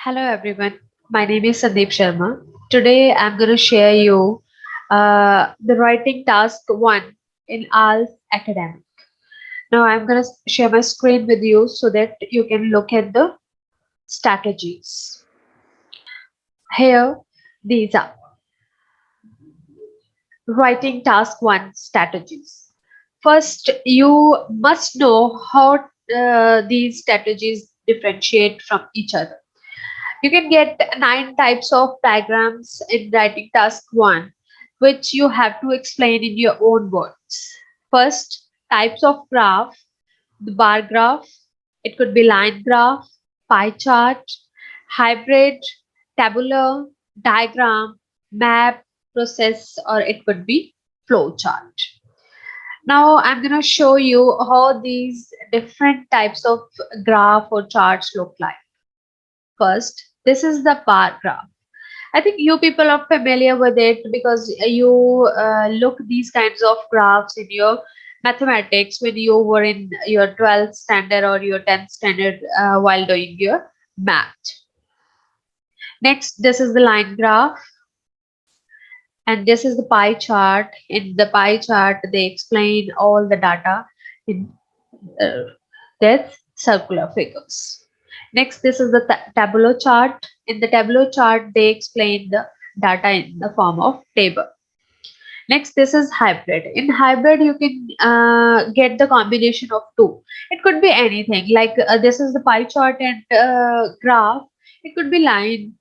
Hello everyone, my name is Sandeep Sharma. Today I'm going to share you the writing task 1 in IELTS Academic. Now I'm going to share my screen with you so that you can look at the strategies. Here, these are writing task 1 strategies. First, you must know how these strategies differentiate from each other. You can get 9 types of diagrams in writing task 1, which you have to explain in your own words. First, types of graph, the bar graph, it could be line graph, pie chart, hybrid, tabular, diagram, map, process, or it could be flow chart. Now I'm going to show you how these different types of graph or charts look like. First, this is the bar graph. I think you people are familiar with it because you look these kinds of graphs in your mathematics when you were in your 12th standard or your 10th standard while doing your math. Next, this is the line graph, and this is the pie chart. In the pie chart, they explain all the data in uh, with circular figures. Next, this is the tabular chart. In the tabular chart, they explain the data in the form of table. Next, this is hybrid. In hybrid, you can get the combination of two. It could be anything. Like this is the pie chart and graph. It could be line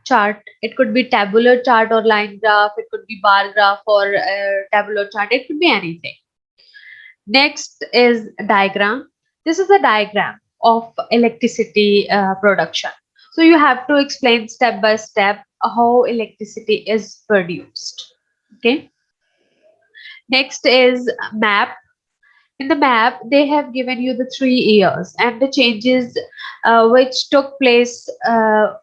chart. It could be tabular chart or line graph. It could be bar graph or tabular chart. It could be anything. Next is diagram. This is a diagram of electricity production. So you have to explain step by step how electricity is produced. Okay. Next is map. In the map, they have given you the 3 years and the changes which took place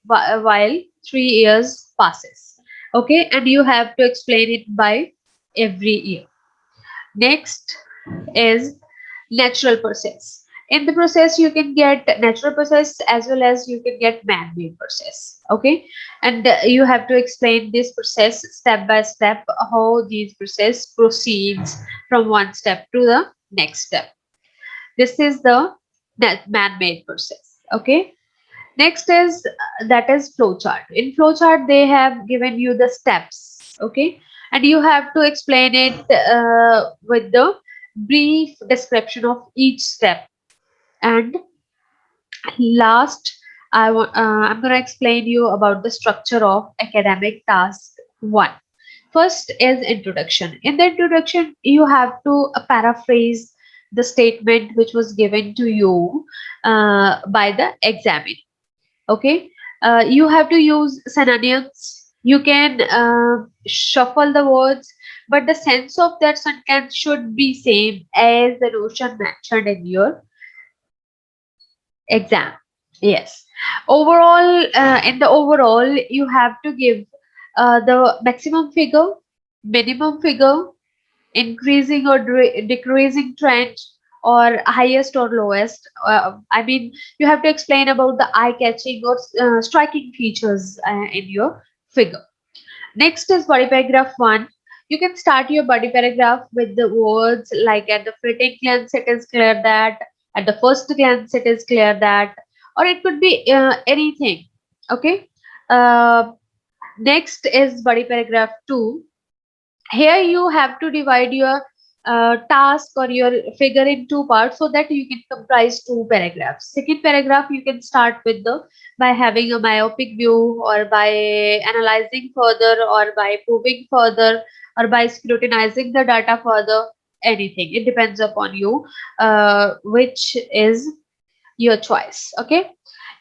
while 3 years passes. Okay, and you have to explain it by every year. Next is natural process. In the process, you can get natural process as well as you can get man-made process. Okay, and you have to explain this process step by step how these process proceeds from one step to the next step. This is the man-made process. Okay. Next is that is flowchart. In flowchart, they have given you the steps, okay, and you have to explain it with the brief description of each step. And last, I'm going to explain you about the structure of academic task 1. First is introduction. In the introduction, you have to paraphrase the statement which was given to you by the examiner. Okay, you have to use synonyms. You can shuffle the words, but the sense of that sentence should be same as the notion mentioned in your exam. Yes, overall, in the overall you have to give the maximum figure, minimum figure, increasing or decreasing trend, or highest or lowest. I mean, you have to explain about the eye-catching or striking features in your figure. Next is body paragraph 1. You can start your body paragraph with the words like at the fleeting glance it is clear that, at the first glance it is clear that, or it could be anything. Okay. Uh, Next is body paragraph 2. Here you have to divide your task or your figure in two parts so that you can comprise two paragraphs. Second paragraph you can start with the by having a myopic view, or by analyzing further, or by proving further, or by scrutinizing the data further. Anything, it depends upon you, which is your choice. Okay.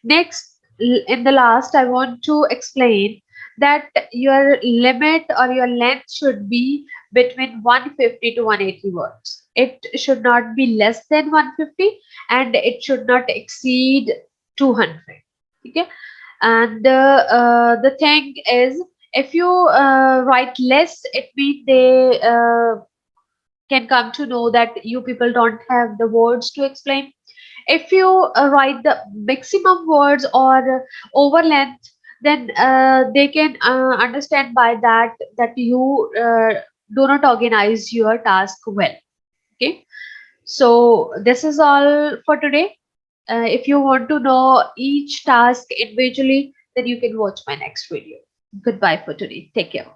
Next, in the last, I want to explain that your limit or your length should be between 150 to 180 words. It should not be less than 150 and it should not exceed 200. Okay. And the thing is, if you write less, it means they can come to know that you people don't have the words to explain. If you write the maximum words or over length, then they can understand by that you do not organize your task well. Okay, so this is all for today. If you want to know each task individually, then you can watch my next video. Goodbye for today. Take care.